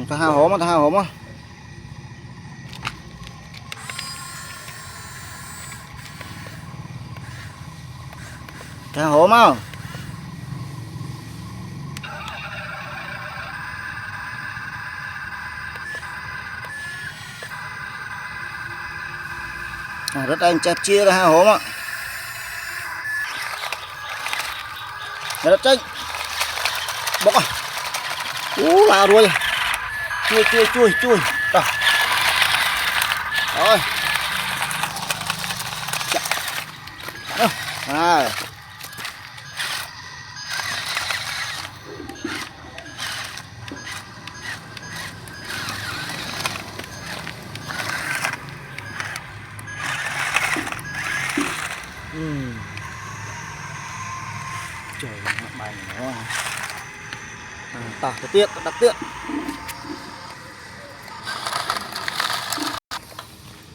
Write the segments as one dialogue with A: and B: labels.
A: ta hao hổ mà ta hao hổ mà ta hổ mà rất anh chặt chia ra hai hố mà rất tranh bóc à là đuôi chui rồi à trời bài nó tả cái tiết đặc tiết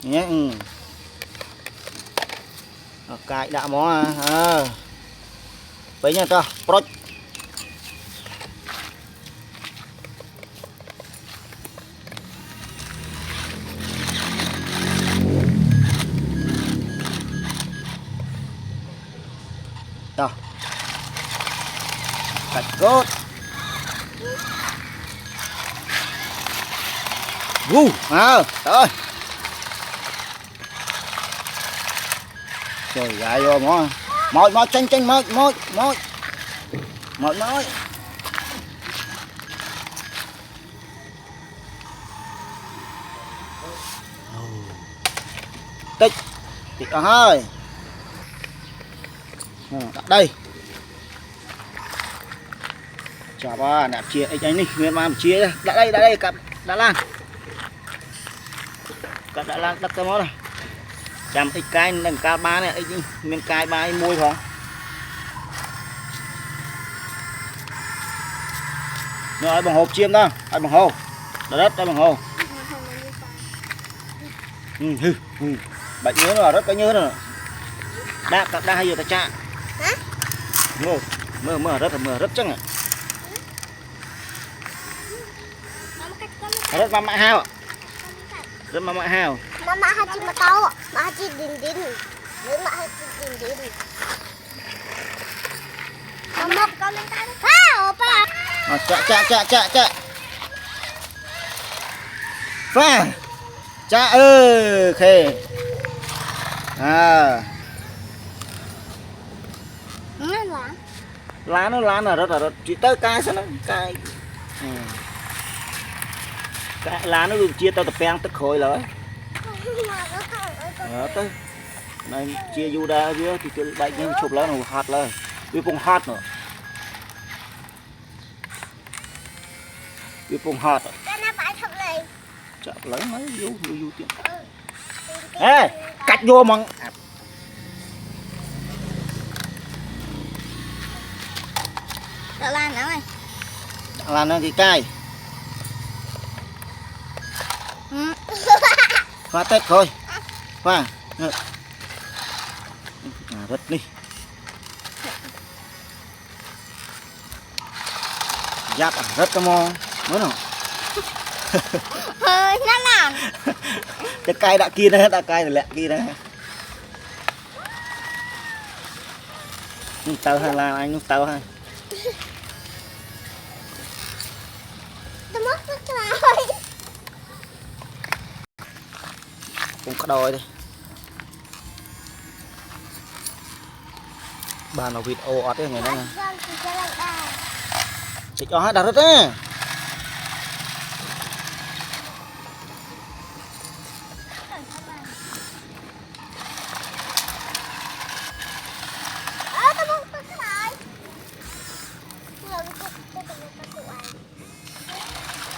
A: nhé cài đã mó với nha ta pro đó cạch cốt vu trời trời gái vô mỏi tranh mỏi tích hơi đặt đây chào ba nạp chia ấy anh đi nguyên mà chia đã đây cặp Đà Lan đặt cái món này chăm ít cái đằng ca ba này ít miếng cay ba môi không rồi bằng hộp chiêm đó ai bằng hồ đất đây bằng hồ bệnh nhớ rồi rất có nhớ rồi đa hay giờ ta chạ mưa rất chắc à rất mama hao rất mama hao
B: mama haji mà tao mà haji din nếu mà haji din mama con lên tay opa
A: chạ pha chạ khê lá nó là rất là chỉ tới cay sao nó cay lá nó được chia tao tập beng tức khối rồi tới này chia du đa chứ thì cái bệnh như chụp lá nó hạt lên với vùng hạt nữa với vùng hạt chặt lấy mấy vô tiền ê cắt vô măng
B: Đà Lan nữa ơi
A: Đà Lan nó thì cay pha tết thôi pha rất đi giáp rất có mò mới nào
B: hơi nó làm
A: cái cay đã kia đấy đã cay rồi lẹ kia đấy tao hay là anh tao hay cũng có đôi đi bà nào vịt ô ọt cái ngày đó chị cho đặt rất á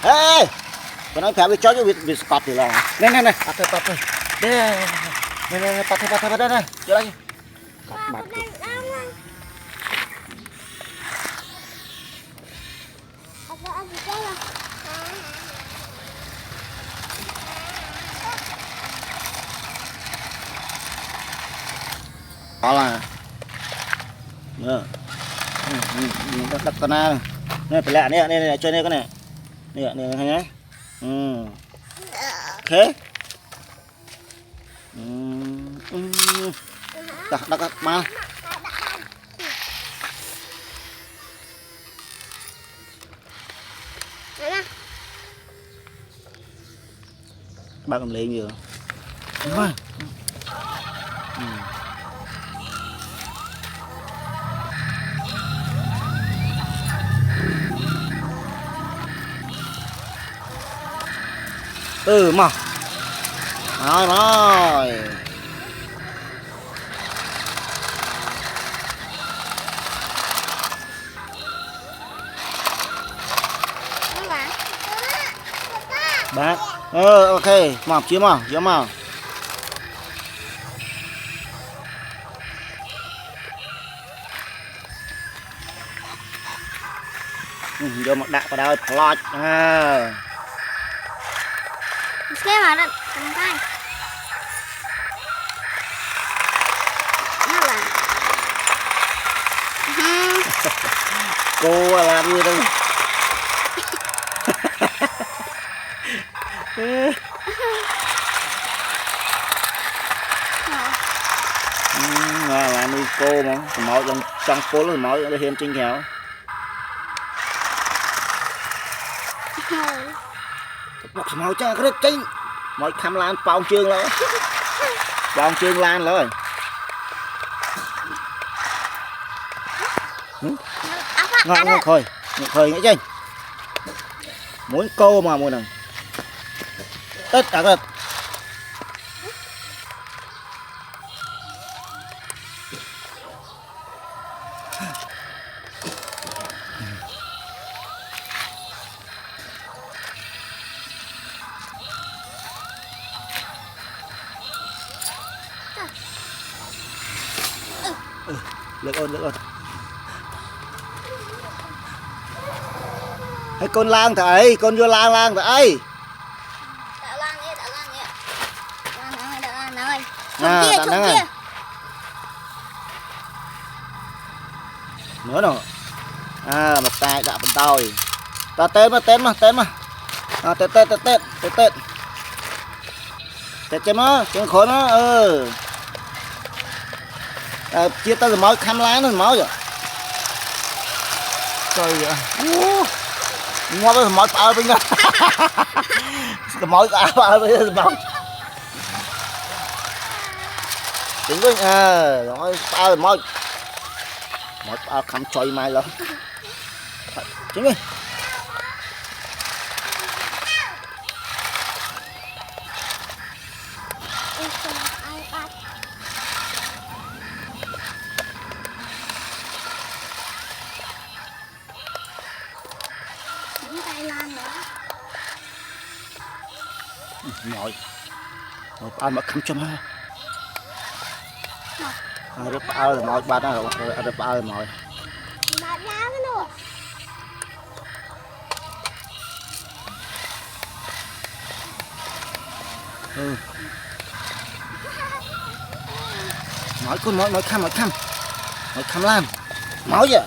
A: ê con nói phải cho vịt cọp thì là này bắt thôi đây này bắt thôi đây cho đây bắt đó là đặt con này phải lẹ này cho nên cái này nè nè hay nhá ok đặt mà bác làm lên nhiều mà mà rồi bác ok mà chiếm mà giống mà vô mặt đạn vào đây plot
B: Xe mà đặt cầm tay. Nó là
A: cô làm gì đâu làm đi cô mà máu trong phố rồi máu nó thêm trinh khéo bọc máu cha cái đó trinh mọi khăm lan bao chương rồi bao chương lan rồi ngon khơi nghĩ chứ muốn cô mà mua nè tất cả các lực ơn hay con lang thầy con vô lang thầy
B: Đạo Lan nhé. Đạo Lan ơi. Chung kia.
A: Nữa nè. Một tay đã bên tôi. Ta tên mà. Tết chứ mà, chân khối mà. Chia tới rồi máu khăm lá nó máu rồi. Trời ơi. Ngon rồi máu tao bên nhau. Máu tao bây giờ máu. Tính với rồi tao máu. Máu tao khăm chơi mai rồi. Chính đi. Mọi ăn mà không cho mà rất bao là mọi ba đó rồi rất bao là mọi mọi con mọi khăm làm máu vậy